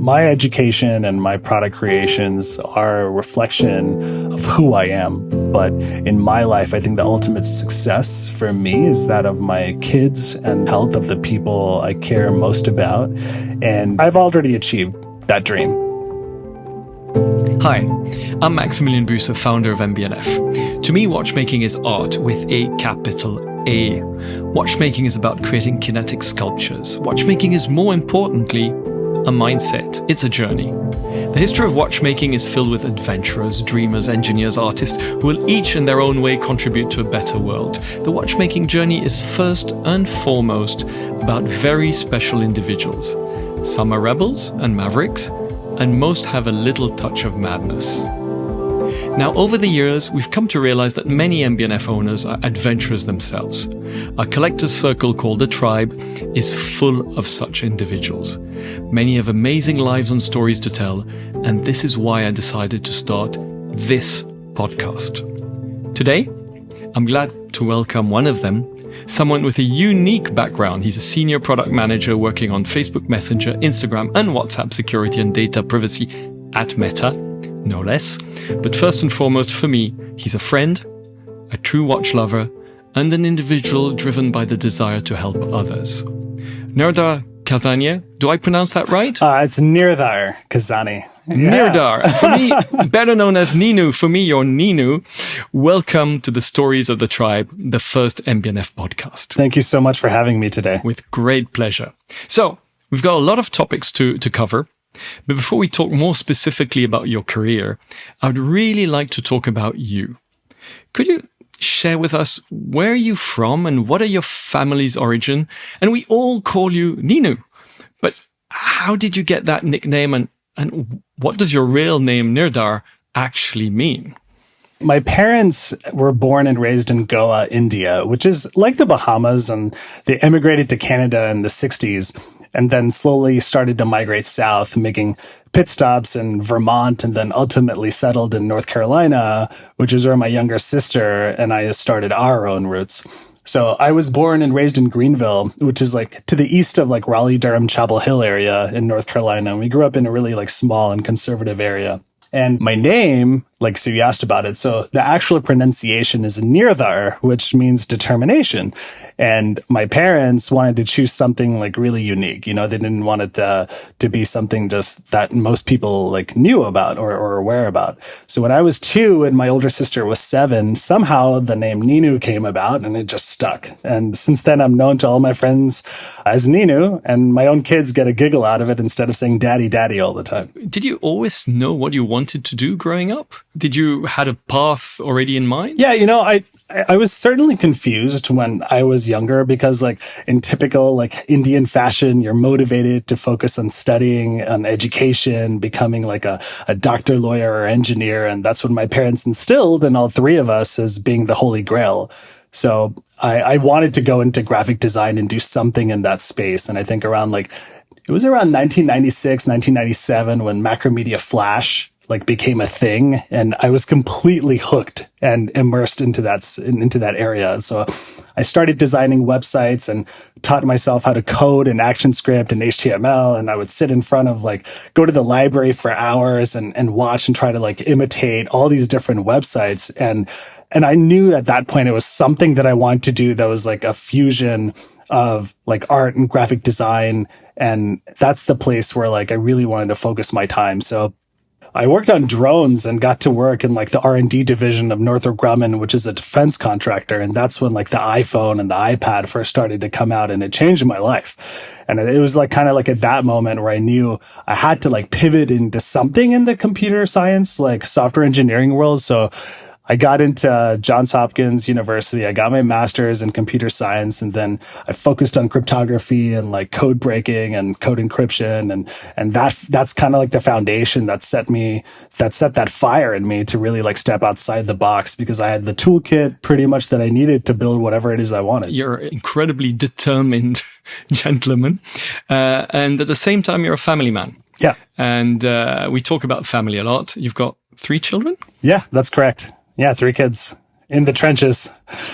My education and my product creations are a reflection of who I am. But in my life, I think the ultimate success for me is that of my kids and health of the people I care most about. And I've already achieved that dream. Hi, I'm Maximilian Büsser, founder of MB&F. To me, watchmaking is art with a capital A. Watchmaking is about creating kinetic sculptures. Watchmaking is, more importantly, a mindset. It's a journey. The history of watchmaking is filled with adventurers, dreamers, engineers, artists who will each in their own way contribute to a better world. The watchmaking journey is first and foremost about very special individuals. Some are rebels and mavericks, and most have a little touch of madness. Now, over the years, we've come to realize that many MB&F owners are adventurers themselves. Our collector's circle called the Tribe is full of such individuals. Many have amazing lives and stories to tell, and this is why I decided to start this podcast. Today, I'm glad to welcome one of them, someone with a unique background. He's a senior product manager working on Facebook Messenger, Instagram, and WhatsApp security and data privacy at Meta, no less. But first and foremost, for me, he's a friend, a true watch lover, and an individual driven by the desire to help others. Nirdhar Khazanie, do I pronounce that right? It's Nirdhar Khazanie. Nirdhar, for me, better known as Ninu, for me, you're Ninu. Welcome to the Stories of the Tribe, the first MB&F podcast. Thank you so much for having me today. With great pleasure. So, we've got a lot of topics to cover, but before we talk more specifically about your career, I would really like to talk about you. Could you share with us where are you from and what are your family's origin? And we all call you Ninu, but how did you get that nickname and what does your real name, Nirdhar, actually mean? My parents were born and raised in Goa, India, which is like the Bahamas, and they immigrated to Canada in the 60s and then slowly started to migrate south, making pit stops in Vermont and then ultimately settled in North Carolina, which is where my younger sister and I started our own roots. So I was born and raised in Greenville, which is like to the east of like Raleigh, Durham, Chapel Hill area in North Carolina. And we grew up in a really like small and conservative area. And my name, so you asked about it. So the actual pronunciation is Nirdhar, which means determination. And my parents wanted to choose something like really unique. They didn't want it to be something just that most people like knew about or aware about. So when I was 2 and my older sister was 7, somehow the name Ninu came about and it just stuck. And since then, I'm known to all my friends as Ninu, and my own kids get a giggle out of it instead of saying daddy, daddy all the time. Did you always know what you wanted to do growing up? Did you had a path already in mind? Yeah, I was certainly confused when I was younger because in typical Indian fashion, you're motivated to focus on studying, on education, becoming a doctor, lawyer, or engineer. And that's what my parents instilled in all three of us as being the holy grail. So I wanted to go into graphic design and do something in that space. And I think it was around 1996, 1997 when Macromedia Flash became a thing, and I was completely hooked and immersed into that area. So I started designing websites and taught myself how to code in ActionScript and HTML. And I would sit in front of go to the library for hours and watch and try to imitate all these different websites. And I knew at that point it was something that I wanted to do that was a fusion of art and graphic design. And that's the place where I really wanted to focus my time. So I worked on drones and got to work in the R&D division of Northrop Grumman, which is a defense contractor. And that's when the iPhone and the iPad first started to come out, and it changed my life. And it was kind of at that moment where I knew I had to pivot into something in the computer science, software engineering world. So I got into Johns Hopkins University. I got my master's in computer science, and then I focused on cryptography and code breaking and code encryption, and that's kind of the foundation that set that fire in me to really step outside the box, because I had the toolkit pretty much that I needed to build whatever it is I wanted. You're an incredibly determined gentleman, and at the same time, you're a family man. Yeah, and we talk about family a lot. You've got 3 children? Yeah, that's correct. Yeah, 3 kids in the trenches.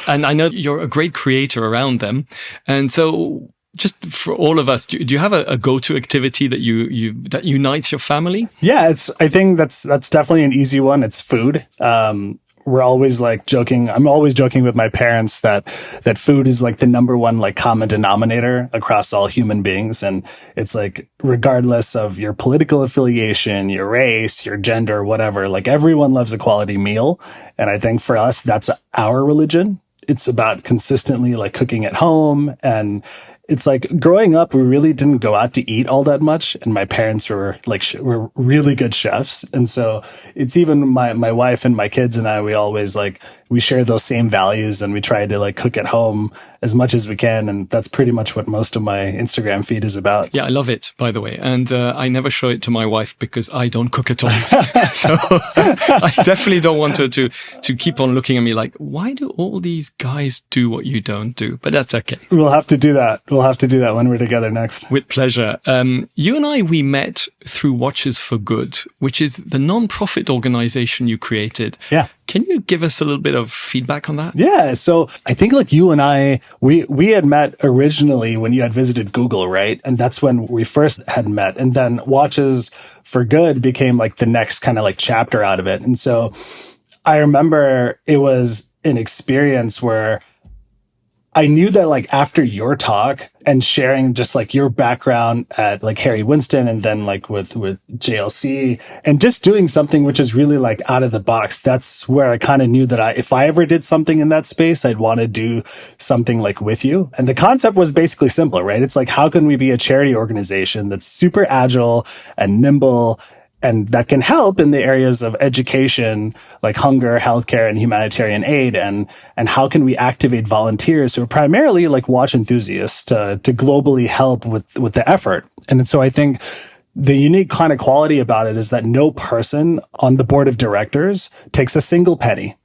And I know you're a great creator around them. And so Just for all of us, do you have a go-to activity that that unites your family? Yeah, I think that's definitely an easy one. It's food. We're always like joking. I'm always joking with my parents that food is like the number one like common denominator across all human beings. And it's like, regardless of your political affiliation, your race, your gender, whatever, like everyone loves a quality meal. And I think for us, that's our religion. It's about consistently like cooking at home. And it's like growing up, we really didn't go out to eat all that much. And my parents were like, were really good chefs. And so it's even my wife and my kids and I, we always like, we share those same values and we try to like cook at home as much as we can. And that's pretty much what most of my Instagram feed is about. Yeah, I love it, by the way. And I never show it to my wife because I don't cook at all. So I definitely don't want her to keep on looking at me like, why do all these guys do what you don't do? But that's okay. We'll have to do that. We'll have to do that when we're together next. With pleasure. You and we met through Watches for Good, which is the non-profit organization you created. Yeah. Can you give us a little bit of feedback on that? Yeah. So I think like you and I, we had met originally when you had visited Google, right? And that's when we first had met. And then Watches for Good became like the next kind of like chapter out of it. And so I remember it was an experience where I knew that like after your talk and sharing just like your background at like Harry Winston and then like with JLC and just doing something which is really like out of the box, that's where I kind of knew that if I ever did something in that space, I'd want to do something like with you. And the concept was basically simple, right? It's like, how can we be a charity organization that's super agile and nimble and that can help in the areas of education, like hunger, healthcare, and humanitarian aid? And how can we activate volunteers who are primarily like watch enthusiasts to globally help with the effort? And so I think the unique kind of quality about it is that no person on the board of directors takes a single penny.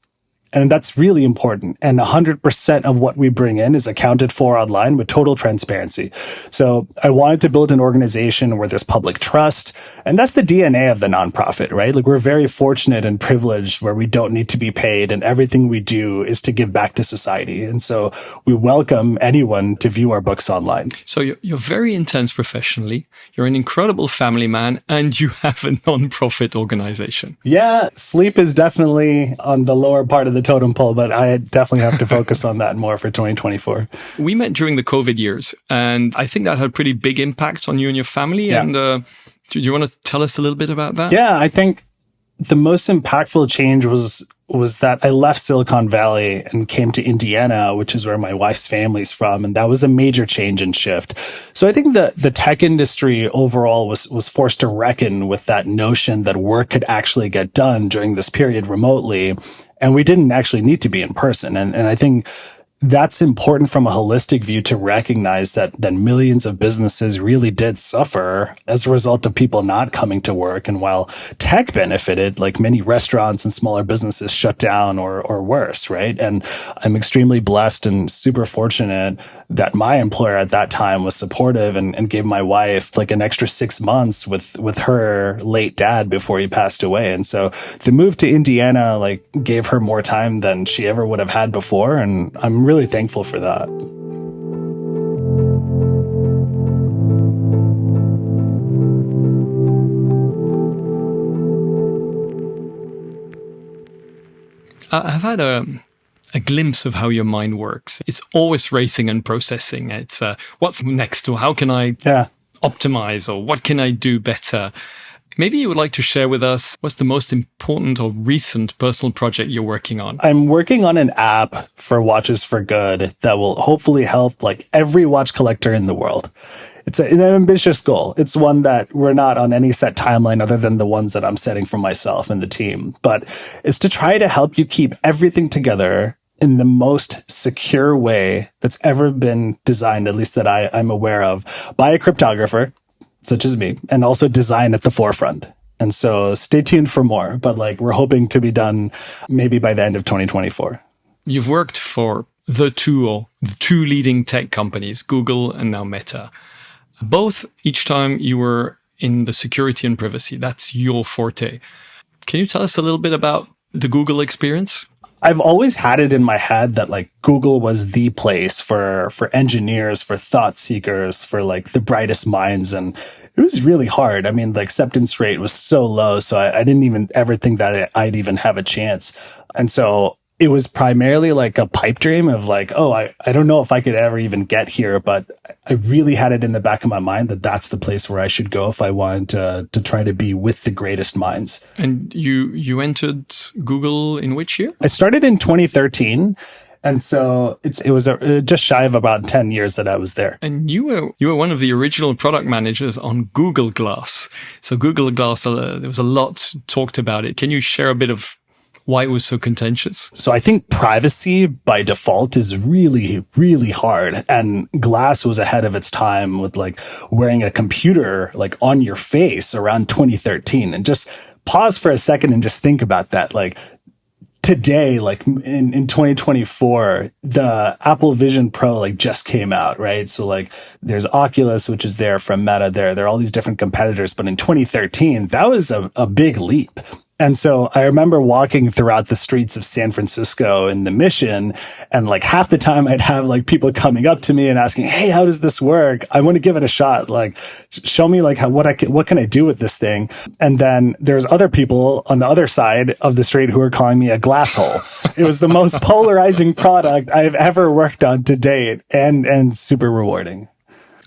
And that's really important. And 100% of what we bring in is accounted for online with total transparency. So I wanted to build an organization where there's public trust. And that's the DNA of the nonprofit, right? Like we're very fortunate and privileged where we don't need to be paid and everything we do is to give back to society. And so we welcome anyone to view our books online. So you're very intense professionally. You're an incredible family man and you have a nonprofit organization. Yeah, sleep is definitely on the lower part of the totem pole, but I definitely have to focus on that more for 2024. We met during the COVID years, and I think that had a pretty big impact on you and your family. Yeah. And do you want to tell us a little bit about that? Yeah, I think the most impactful change was that I left Silicon Valley and came to Indiana, which is where my wife's family's from. And that was a major change and shift. So I think the tech industry overall was forced to reckon with that notion that work could actually get done during this period remotely. And we didn't actually need to be in person. And I think that's important from a holistic view to recognize that millions of businesses really did suffer as a result of people not coming to work. And while tech benefited, like many restaurants and smaller businesses shut down or worse, right? And I'm extremely blessed and super fortunate that my employer at that time was supportive and gave my wife like an extra 6 months with her late dad before he passed away. And so the move to Indiana like gave her more time than she ever would have had before. And I'm really thankful for that. I've had a glimpse of how your mind works. It's always racing and processing. It's what's next, or how can I optimize, or what can I do better? Maybe you would like to share with us what's the most important or recent personal project you're working on. I'm working on an app for Watches for Good that will hopefully help like every watch collector in the world. It's an ambitious goal. It's one that we're not on any set timeline other than the ones that I'm setting for myself and the team. But it's to try to help you keep everything together in the most secure way that's ever been designed, at least that I'm aware of, by a cryptographer, such as me, and also design at the forefront. And so stay tuned for more, but like we're hoping to be done maybe by the end of 2024. You've worked for the two leading tech companies, Google and now Meta. Both, each time you were in the security and privacy. That's your forte. Can you tell us a little bit about the Google experience? I've always had it in my head that like Google was the place for engineers, for thought seekers, for like the brightest minds. And it was really hard. I mean, the acceptance rate was so low. So I didn't even ever think that I'd even have a chance. And so it was primarily like a pipe dream of like, oh, I don't know if I could ever even get here, but I really had it in the back of my mind that that's the place where I should go if I wanted to try to be with the greatest minds. And you entered Google in which year? I started in 2013. And so it was just shy of about 10 years that I was there. And you were one of the original product managers on Google Glass. So Google Glass, there was a lot talked about it. Can you share a bit of why it was so contentious? So I think privacy by default is really, really hard. And Glass was ahead of its time with like wearing a computer like on your face around 2013. And just pause for a second and just think about that. Like today, like in 2024, the Apple Vision Pro like just came out, right? So like there's Oculus, which is there from Meta. There are all these different competitors. But in 2013, that was a big leap. And so I remember walking throughout the streets of San Francisco in the Mission, and like half the time I'd have like people coming up to me and asking, "Hey, how does this work? I want to give it a shot. Like, show me like what can I do with this thing?" And then there's other people on the other side of the street who are calling me a glass hole. It was the most polarizing product I've ever worked on to date, and super rewarding.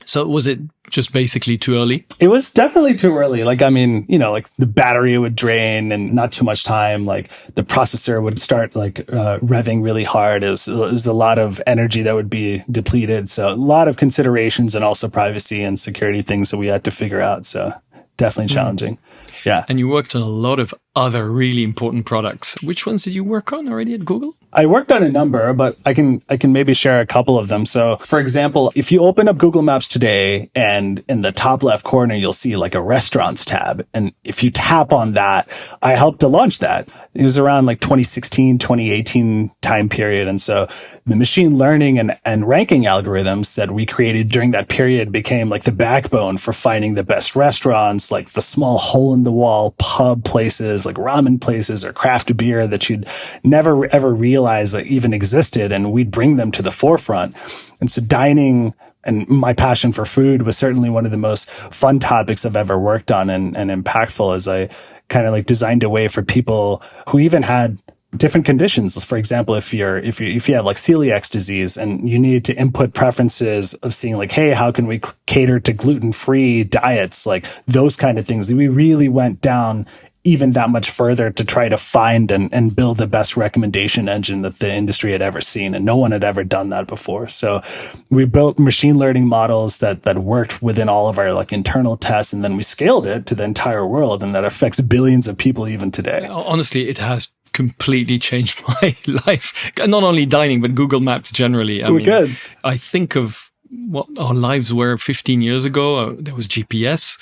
So was it just basically too early? It was definitely too early. Like, I mean, like the battery would drain and not too much time. Like the processor would start like revving really hard. It was a lot of energy that would be depleted. So a lot of considerations and also privacy and security things that we had to figure out. So definitely challenging. Yeah. And you worked on a lot of other really important products. Which ones did you work on already at Google? I worked on a number, but I can maybe share a couple of them. So, for example, if you open up Google Maps today and in the top left corner, you'll see like a restaurants tab. And if you tap on that, I helped to launch that. It was around like 2016, 2018 time period. And so the machine learning and ranking algorithms that we created during that period became like the backbone for finding the best restaurants, like the small hole in the wall pub places, like ramen places or craft beer that you'd never ever realize that even existed, and we'd bring them to the forefront. And so dining and my passion for food was certainly one of the most fun topics I've ever worked on and impactful, as I kind of like designed a way for people who even had different conditions. For example, if you have like celiac disease and you need to input preferences of seeing like, hey, how can we cater to gluten-free diets, like those kind of things. We really went down even that much further to try to find and build the best recommendation engine that the industry had ever seen. And no one had ever done that before. So we built machine learning models that worked within all of our like internal tests. And then we scaled it to the entire world. And that affects billions of people even today. Honestly, it has completely changed my life. Not only dining, but Google Maps generally. I mean, good. I think of what our lives were 15 years ago. There was GPS.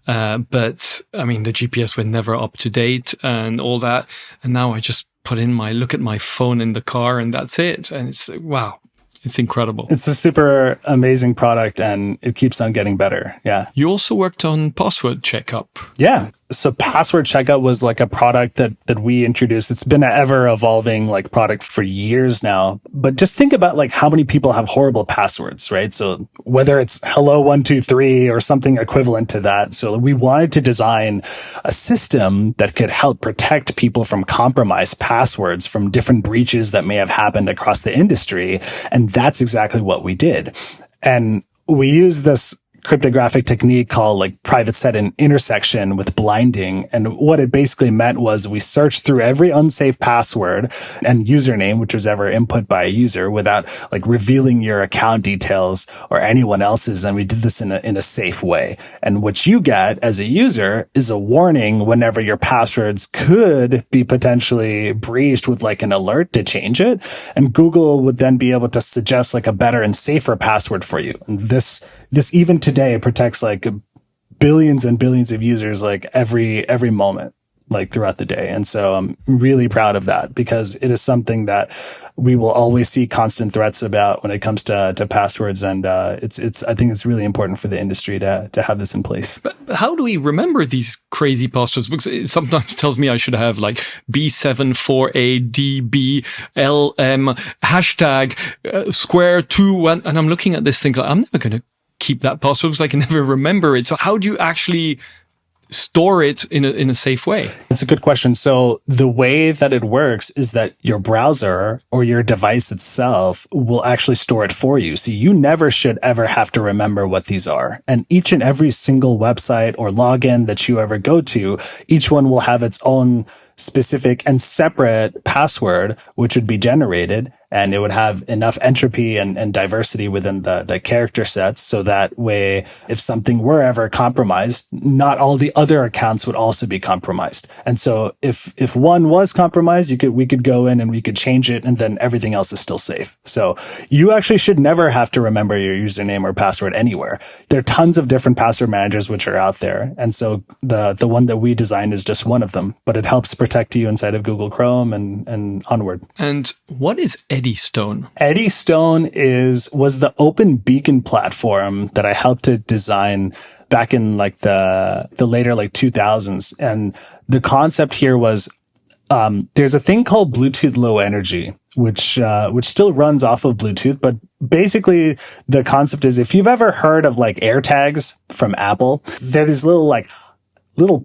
But I mean, the GPS were never up to date and all that. And now I just look at my phone in the car and that's it. And it's wow. It's incredible. It's a super amazing product and it keeps on getting better. Yeah. You also worked on password checkup. Yeah. So password checkup was like a product that we introduced. It's been an ever evolving like product for years now. But just think about like how many people have horrible passwords, right? So whether it's hello123 or something equivalent to that. So we wanted to design a system that could help protect people from compromised passwords from different breaches that may have happened across the industry. And that's exactly what we did. And we use this cryptographic technique called like private set and intersection with blinding. And what it basically meant was we searched through every unsafe password and username, which was ever input by a user without like revealing your account details or anyone else's. And we did this in a safe way. And what you get as a user is a warning whenever your passwords could be potentially breached with like an alert to change it. And Google would then be able to suggest like a better and safer password for you. And this even today protects like billions and billions of users like every moment. like throughout the day. And so I'm really proud of that because it is something that we will always see constant threats about when it comes to passwords. And it's I think it's really important for the industry to have this in place. But how do we remember these crazy passwords? Because it sometimes tells me I should have like B74ADBLM hashtag square 2. And I'm looking at this thing like, I'm never going to keep that password because I can never remember it. So how do you actually store it in a safe way? It's a good question. So the way that it works is that your browser or your device itself will actually store it for you. So you never should ever have to remember what these are. And each and every single website or login that you ever go to, each one will have its own specific and separate password, which would be generated. And it would have enough entropy and diversity within the character sets. So that way, if something were ever compromised, not all the other accounts would also be compromised. And so if one was compromised, we could go in and we could change it, and then everything else is still safe. So you actually should never have to remember your username or password anywhere. There are tons of different password managers which are out there. And so the one that we designed is just one of them, but it helps protect you inside of Google Chrome and onward. And what is Eddystone? Eddystone was the open beacon platform that I helped to design back in like the later like 2000s. And the concept here was there's a thing called Bluetooth Low Energy, which still runs off of Bluetooth, but basically the concept is if you've ever heard of like AirTags from Apple, they're these little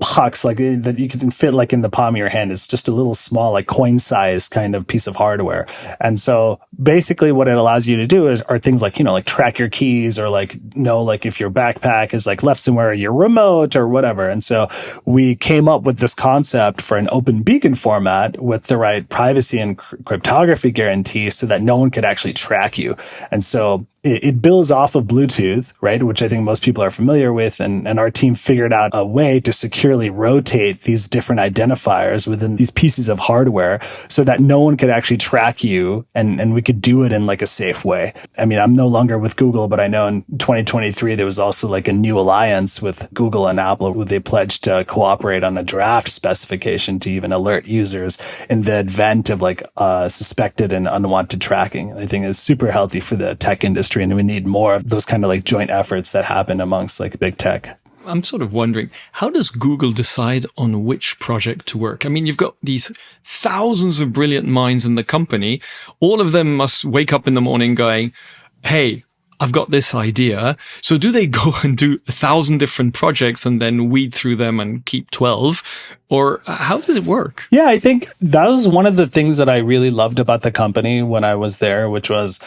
pucks like that you can fit like in the palm of your hand. It's just a little small, like coin size kind of piece of hardware. And so basically what it allows you to do are things like, like track your keys or like know like if your backpack is like left somewhere, or your remote or whatever. And so we came up with this concept for an open beacon format with the right privacy and cryptography guarantees so that no one could actually track you. And so it builds off of Bluetooth, right? Which I think most people are familiar with. And our team figured out a way to securely rotate these different identifiers within these pieces of hardware so that no one could actually track you, and we could do it in like a safe way. I mean, I'm no longer with Google, but I know in 2023, there was also like a new alliance with Google and Apple where they pledged to cooperate on a draft specification to even alert users in the event of like suspected and unwanted tracking. I think it's super healthy for the tech industry, and we need more of those kind of like joint efforts that happen amongst like big tech. I'm sort of wondering, how does Google decide on which project to work? I mean, you've got these thousands of brilliant minds in the company. All of them must wake up in the morning going, hey, I've got this idea. So do they go and do 1,000 different projects and then weed through them and keep 12? Or how does it work? Yeah, I think that was one of the things that I really loved about the company when I was there, which was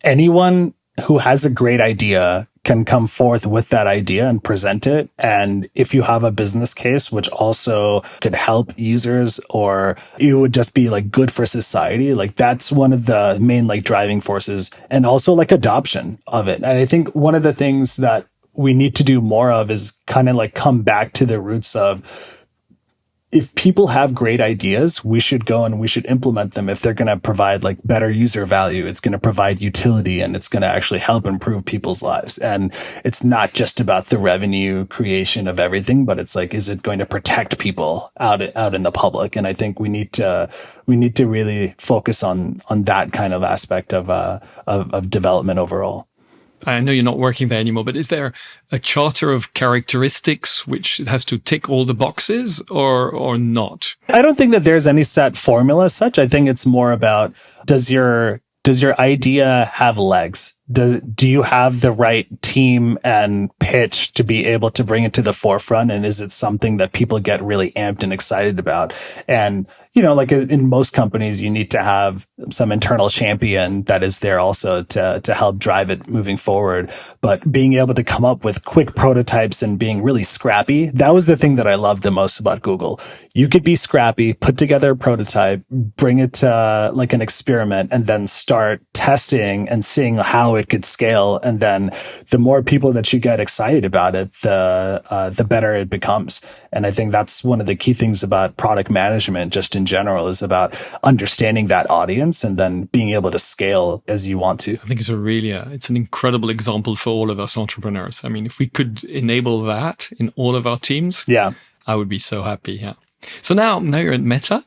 anyone who has a great idea can come forth with that idea and present it. And if you have a business case, which also could help users, or it would just be like good for society, like that's one of the main like driving forces, and also like adoption of it. And I think one of the things that we need to do more of is kind of like come back to the roots of, if people have great ideas, we should go and we should implement them. If they're going to provide like better user value, it's going to provide utility, and it's going to actually help improve people's lives. And it's not just about the revenue creation of everything, but it's like, is it going to protect people out in the public? And I think we need to really focus on that kind of aspect of development overall. I know you're not working there anymore, but is there a charter of characteristics which has to tick all the boxes or not? I don't think that there's any set formula as such. I think it's more about, does your idea have legs? Do you have the right team and pitch to be able to bring it to the forefront? And is it something that people get really amped and excited about? And, like in most companies, you need to have some internal champion that is there also to help drive it moving forward. But being able to come up with quick prototypes and being really scrappy, that was the thing that I loved the most about Google. You could be scrappy, put together a prototype, bring it to like an experiment, and then start testing and seeing how it could scale. And then the more people that you get excited about it, the better it becomes. And I think that's one of the key things about product management, just in general, is about understanding that audience and then being able to scale as you want to. I think it's an incredible example for all of us entrepreneurs. I mean, if we could enable that in all of our teams, yeah, I would be so happy. Yeah. So now you're at Meta,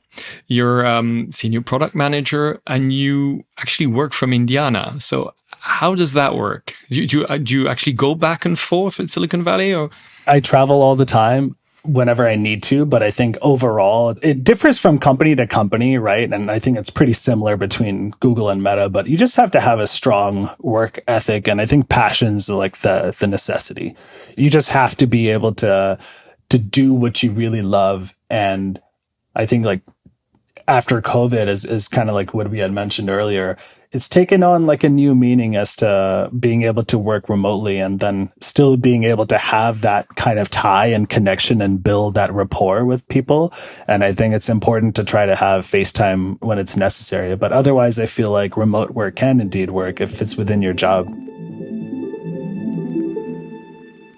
you're senior product manager, and you actually work from Indiana. So how does that work? Do you actually go back and forth with Silicon Valley, or? I travel all the time whenever I need to, but I think overall it differs from company to company, right? And I think it's pretty similar between Google and Meta, but you just have to have a strong work ethic. And I think passion's like the necessity. You just have to be able to do what you really love. And I think like after COVID is kind of like what we had mentioned earlier, it's taken on like a new meaning as to being able to work remotely and then still being able to have that kind of tie and connection and build that rapport with people. And I think it's important to try to have FaceTime when it's necessary. But otherwise, I feel like remote work can indeed work if it's within your job.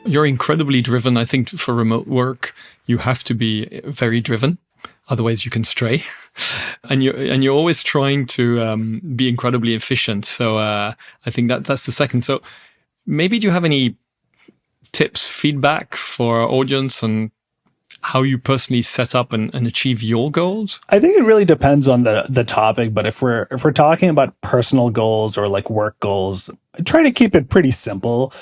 You're incredibly driven. I think for remote work, you have to be very driven. Otherwise, you can stray, and you're always trying to be incredibly efficient. So I think that's the second. So maybe do you have any tips, feedback for our audience on how you personally set up and achieve your goals? I think it really depends on the topic. But if we're talking about personal goals or like work goals, I try to keep it pretty simple.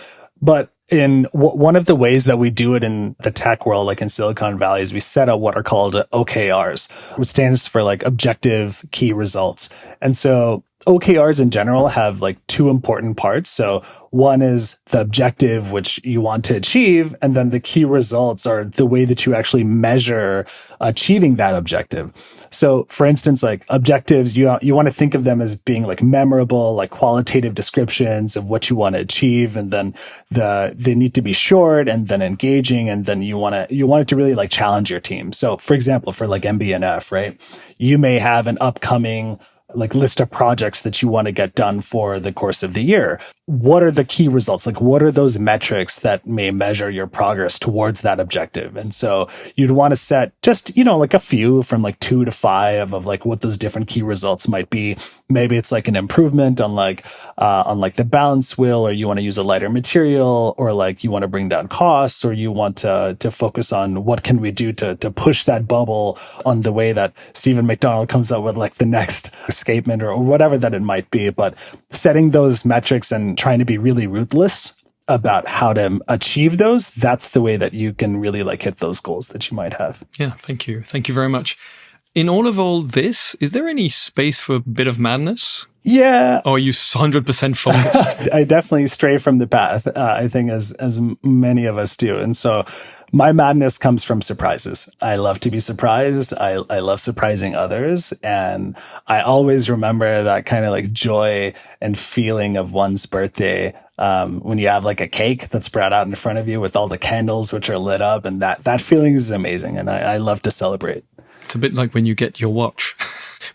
But in one of the ways that we do it in the tech world, like in Silicon Valley, is we set up what are called OKRs, which stands for like objective key results. And so OKRs in general have like two important parts. So one is the objective, which you want to achieve. And then the key results are the way that you actually measure achieving that objective. So for instance, like objectives, you want to think of them as being like memorable, like qualitative descriptions of what you want to achieve. And then they need to be short and then engaging. And then you want it to really like challenge your team. So for example, for like MB&F, right? You may have an upcoming like list of projects that you want to get done for the course of the year. What are the key results? Like what are those metrics that may measure your progress towards that objective? And so you'd want to set just, like a few from like 2 to 5 of like what those different key results might be. Maybe it's like an improvement on like the balance wheel, or you want to use a lighter material, or like you want to bring down costs, or you want to focus on what can we do to push that bubble on the way that Stephen McDonald comes up with like the next escapement or whatever that it might be. But setting those metrics and trying to be really ruthless about how to achieve those, that's the way that you can really like hit those goals that you might have. Yeah, thank you. Thank you very much. In all this, is there any space for a bit of madness? Yeah. Or are you 100% focused? I definitely stray from the path, I think, as many of us do. And so my madness comes from surprises. I love to be surprised. I love surprising others. And I always remember that kind of like joy and feeling of one's birthday when you have like a cake that's brought out in front of you with all the candles which are lit up. And that feeling is amazing. And I love to celebrate. It's a bit like when you get your watch,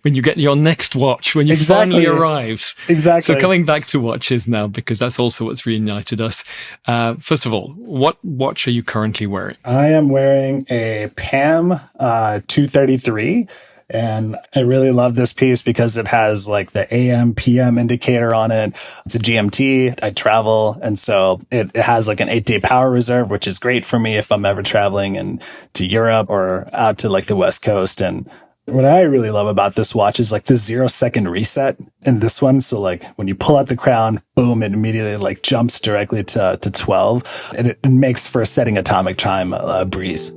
when you get your next watch, when you finally arrives. Exactly. So coming back to watches now, because that's also what's reunited us. First of all, what watch are you currently wearing? I am wearing a PAM 233. And I really love this piece because it has like the AM, PM indicator on it. It's a GMT. I travel. And so it has like an 8-day power reserve, which is great for me if I'm ever traveling to Europe or out to like the West Coast. And what I really love about this watch is like the 0-second reset in this one. So like when you pull out the crown, boom, it immediately like jumps directly to 12. And it makes for setting atomic time a breeze.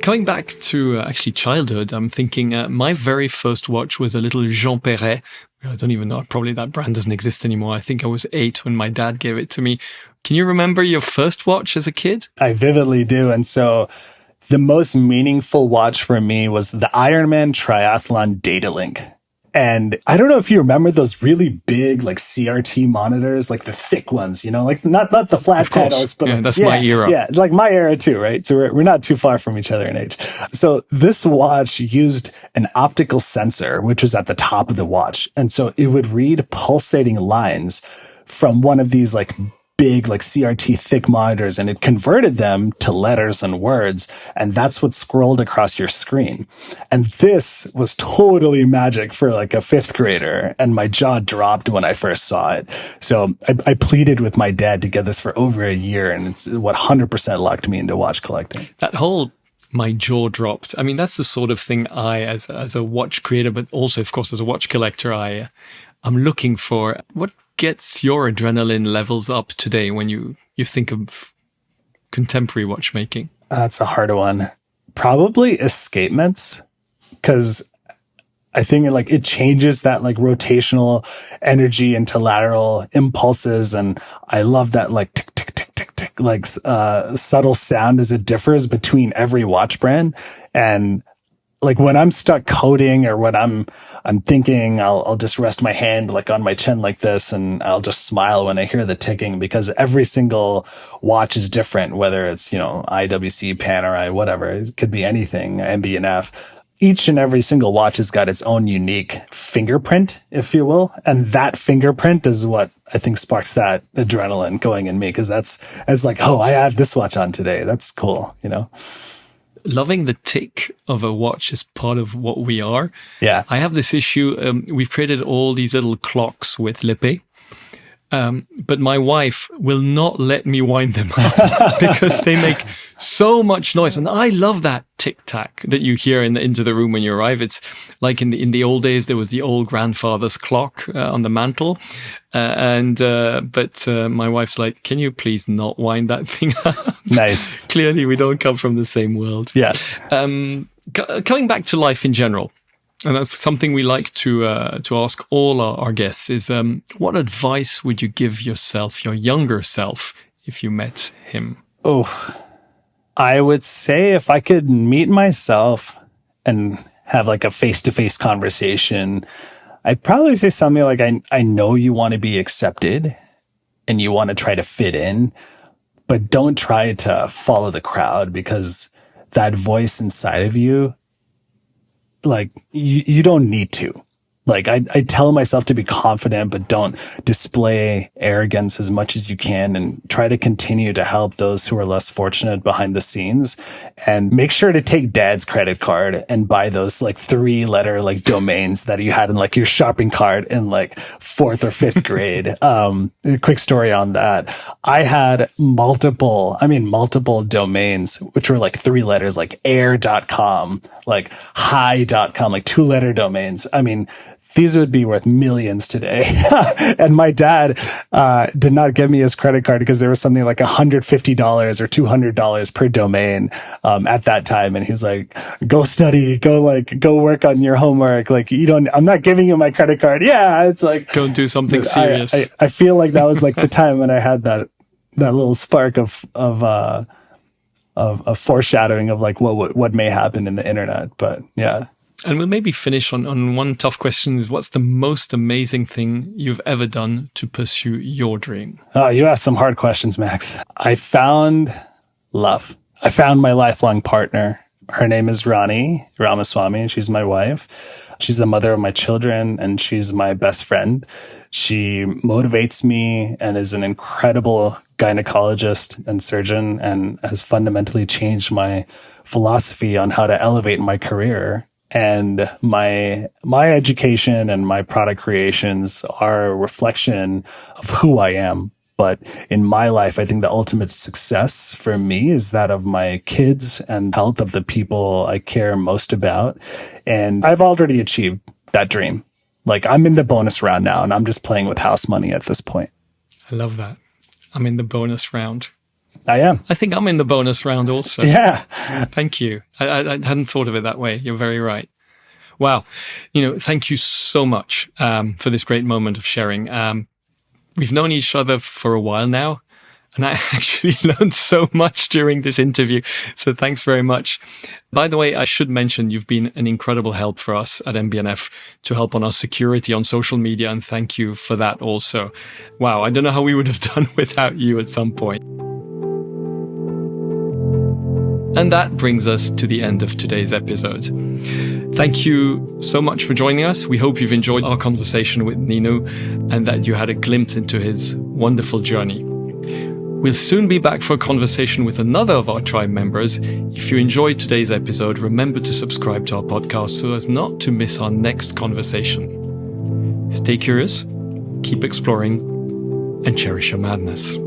Coming back to actually childhood, I'm thinking my very first watch was a little Jean Perret. I don't even know, probably that brand doesn't exist anymore. I think I was 8 when my dad gave it to me. Can you remember your first watch as a kid? I vividly do. And so the most meaningful watch for me was the Ironman Triathlon Data Link. And I don't know if you remember those really big, like CRT monitors, like the thick ones, like not the flat panels, but yeah, that's my era. Yeah, like my era too, right? So we're not too far from each other in age. So this watch used an optical sensor, which was at the top of the watch. And so it would read pulsating lines from one of these like big like CRT thick monitors, and it converted them to letters and words. And that's what scrolled across your screen. And this was totally magic for like a fifth grader. And my jaw dropped when I first saw it. So I pleaded with my dad to get this for over a year, and it's what 100% locked me into watch collecting. That whole my jaw dropped. I mean, that's the sort of thing I, as a watch creator, but also, of course, as a watch collector, I'm looking for. What gets your adrenaline levels up today when you think of contemporary watchmaking? That's a hard one. Probably escapements, because I think it changes that like rotational energy into lateral impulses, and I love that like tick tick tick tick tick like subtle sound as it differs between every watch brand. And like when I'm stuck coding or when I'm thinking, I'll just rest my hand like on my chin like this, and I'll just smile when I hear the ticking, because every single watch is different, whether it's, IWC, Panerai, whatever. It could be anything, MB&F. Each and every single watch has got its own unique fingerprint, if you will. And that fingerprint is what I think sparks that adrenaline going in me, because it's like, oh, I have this watch on today. That's cool, Loving the tick of a watch is part of what we are. Yeah. I have this issue. We've created all these little clocks with Lippe. But my wife will not let me wind them up because they make so much noise. And I love that tic-tac that you hear into the room when you arrive. It's like in the old days, there was the old grandfather's clock on the mantle. But my wife's like, can you please not wind that thing up? Nice. Clearly, we don't come from the same world. Yeah. Coming back to life in general, and that's something we like to ask all our guests, is what advice would you give yourself, your younger self, if you met him? Oh, I would say if I could meet myself and have like a face-to-face conversation, I'd probably say something like, I know you want to be accepted and you want to try to fit in, but don't try to follow the crowd, because that voice inside of you, like you don't need to. Like I tell myself to be confident, but don't display arrogance as much as you can, and try to continue to help those who are less fortunate behind the scenes, and make sure to take dad's credit card and buy those like 3-letter like domains that you had in like your shopping cart in like 4th or 5th grade. A quick story on that. I had multiple domains, which were like 3 letters, like air.com, like hi.com, like 2-letter domains. I mean, these would be worth millions today. And my dad did not give me his credit card because there was something like $150 or $200 per domain at that time. And he was like, go study, go work on your homework. Like, I'm not giving you my credit card. Yeah. It's like, go do something serious. I feel like that was like the time when I had that little spark of foreshadowing of like what may happen in the internet. But yeah. And we'll maybe finish on one tough question: is what's the most amazing thing you've ever done to pursue your dream? Oh, you asked some hard questions, Max. I found love. I found my lifelong partner. Her name is Rani Ramaswamy, and she's my wife. She's the mother of my children, and she's my best friend. She motivates me and is an incredible gynecologist and surgeon, and has fundamentally changed my philosophy on how to elevate my career. And my education and my product creations are a reflection of who I am. But in my life, I think the ultimate success for me is that of my kids and health of the people I care most about. And I've already achieved that dream. Like, I'm in the bonus round now, and I'm just playing with house money at this point. I love that. I'm in the bonus round. I am. I think I'm in the bonus round also. Yeah. Thank you. I hadn't thought of it that way. You're very right. Wow. Thank you so much for this great moment of sharing. We've known each other for a while now, and I actually learned so much during this interview. So thanks very much. By the way, I should mention you've been an incredible help for us at MB&F to help on our security on social media, and thank you for that also. Wow. I don't know how we would have done without you at some point. And that brings us to the end of today's episode. Thank you so much for joining us. We hope you've enjoyed our conversation with Nino and that you had a glimpse into his wonderful journey. We'll soon be back for a conversation with another of our tribe members. If you enjoyed today's episode, remember to subscribe to our podcast so as not to miss our next conversation. Stay curious, keep exploring, and cherish your madness.